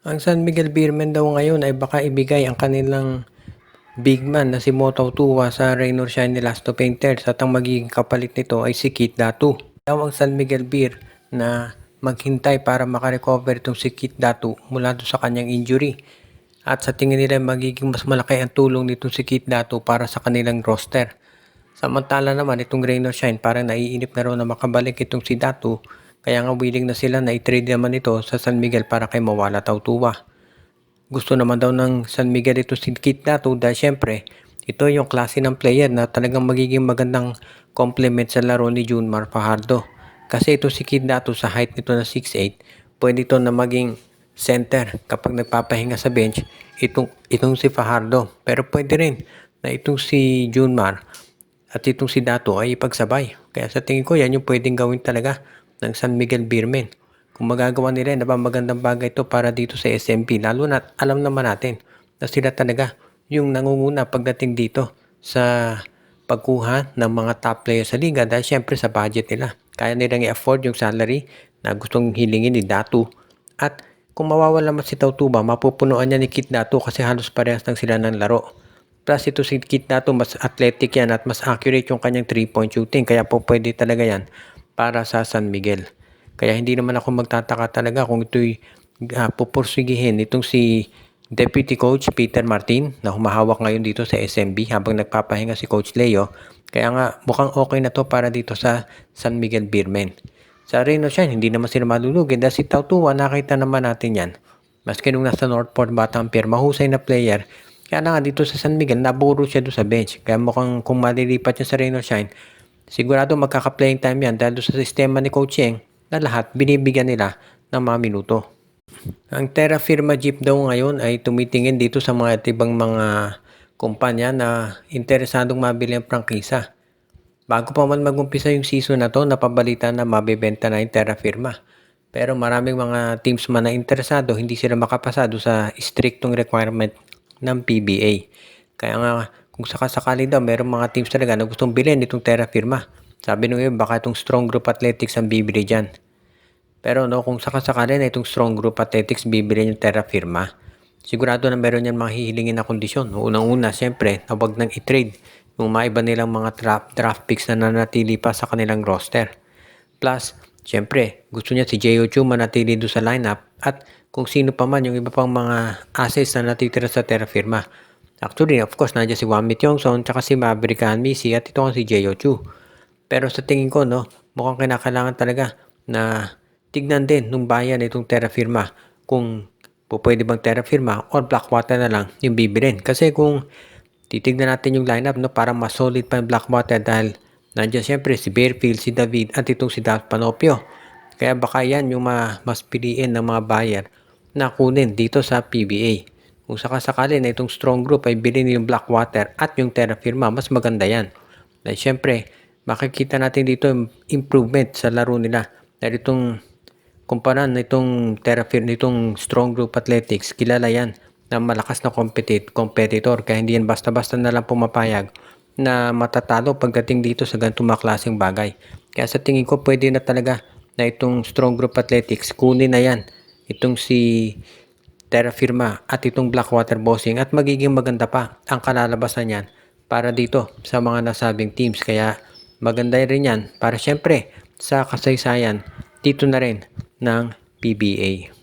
Ang San Miguel Beermen daw ngayon ay baka ibigay ang kanilang big man na si Motto Tua sa Raynor Shiny Lasto Painters at ang magiging kapalit nito ay si Kit Datu. Daw ang San Miguel Beer na maghintay para makarecover itong si Kit Datu mula sa kanyang injury. At sa tingin nila magiging mas malaki ang tulong nitong si Kit Datu para sa kanilang roster. Samantala naman itong Raynor Shine parang naiinip na raw na makabalik itong si Datu, kaya nga willing na sila na i-trade naman ito sa San Miguel para kay Mawala Tautuwa. Gusto naman daw ng San Miguel ito si Kit Datu dahil syempre ito yung klase ng player na talagang magiging magandang complement sa laro ni Junmar Fajardo. Kasi ito si Kit Datu sa height nito na 6'8", pwede ito na maging center kapag nagpapahinga sa bench itong si Fajardo. Pero pwede rin na itong si Junmar at itong si Dato ay ipagsabay. Kaya sa tingin ko yan yung pwedeng gawin talaga ng San Miguel Beermen. Kung magagawa nila yan, magandang bagay ito para dito sa SMP. Lalo na alam naman natin na sila talaga yung nangunguna pagdating dito sa pagkuha ng mga top players sa liga dahil syempre sa budget nila. Kaya nilang i-afford yung salary na gustong hilingin ni Datu. At kung mawawala man si Tautuba, mapupunuan niya ni Kit Datu kasi halos parehas lang sila ng laro. Plus ito si Kit Datu, mas athletic yan at mas accurate yung kanyang 3-point shooting. Kaya po pwede talaga yan para sa San Miguel. Kaya hindi naman ako magtataka talaga kung ito'y pupursigihin itong si Deputy Coach Peter Martin na humahawak ngayon dito sa SMB habang nagpapahinga si Coach Leo. Kaya nga mukhang okay na to para dito sa San Miguel Beermen. Sa Reno siya, hindi naman sila malulugin dahil si Tautuwa nakita naman natin yan. Maski nung nasa Northport Batampier, mahusay na player. Kaya na nga dito sa San Miguel, naburo siya doon sa bench. Kaya mukhang kung malilipat siya sa Reno Shine, sigurado magkaka-playing time yan dahil doon sa sistema ni Coach Yeng na lahat binibigyan nila ng mga minuto. Ang Terra Firma Jeep daw ngayon ay tumitingin dito sa mga ibang mga kumpanya na interesadong mabili ang prangkisa. Bago pa man mag-umpisa yung season na to, napabalita na mabibenta na yung Terra Firma. Pero maraming mga teams man na interesado, hindi sila makapasado sa strictong requirement ng PBA. Kaya nga, kung sakasakali daw, mayroong mga teams talaga na gustong bilhin itong Terra Firma. Sabi nung yun, baka itong Strong Group Athletics ang bibili dyan. Pero no, kung sakasakali na itong Strong Group Athletics bibili yung Terra Firma, sigurado na meron yan mga hihilingin na kondisyon. Unang-una, siyempre, na wag nang i-trade yung maiba nilang mga draft picks na nanatili pa sa kanilang roster. Plus, siyempre, gusto niya si J.O. Chu manatili doon sa lineup at kung sino pa man yung iba pang mga assets na natitira sa Terra Firma. Actually, of course, nandiyan si Wamit Yongson, tsaka si Maverick Misi at ito ang si J.O. Chu. Pero sa tingin ko, no, mukhang kinakailangan talaga na tignan din nung bayan itong Terra Firma kung pwede bang Terra Firma or Blackwater na lang yung bibilin. Kasi kung titignan natin yung lineup, no, parang mas solid pa yung Blackwater dahil nandiyan siyempre si Bearfield, si David at itong si Dalf Panopio. Kaya baka yan yung mas piliin ng mga buyer na kunin dito sa PBA. Kung sakasakali na itong strong group ay bilhin yung Blackwater at yung Terra Firma, mas maganda yan. Dahil siyempre, makikita natin dito yung improvement sa laro nila. Dahil itong kumpara na itong Terra Firma, itong strong group athletics, kilala yan na malakas na competitor. Kaya hindi yan basta-basta na lang pumapayag na matatalo pagdating dito sa ganitong mga klaseng bagay. Kaya sa tingin ko pwede na talaga na itong strong group athletics, kunin na yan itong si Terra Firma at itong Blackwater Bossing at magiging maganda pa ang kalalabasan yan para dito sa mga nasabing teams. Kaya maganda rin yan para syempre sa kasaysayan dito na rin ng PBA.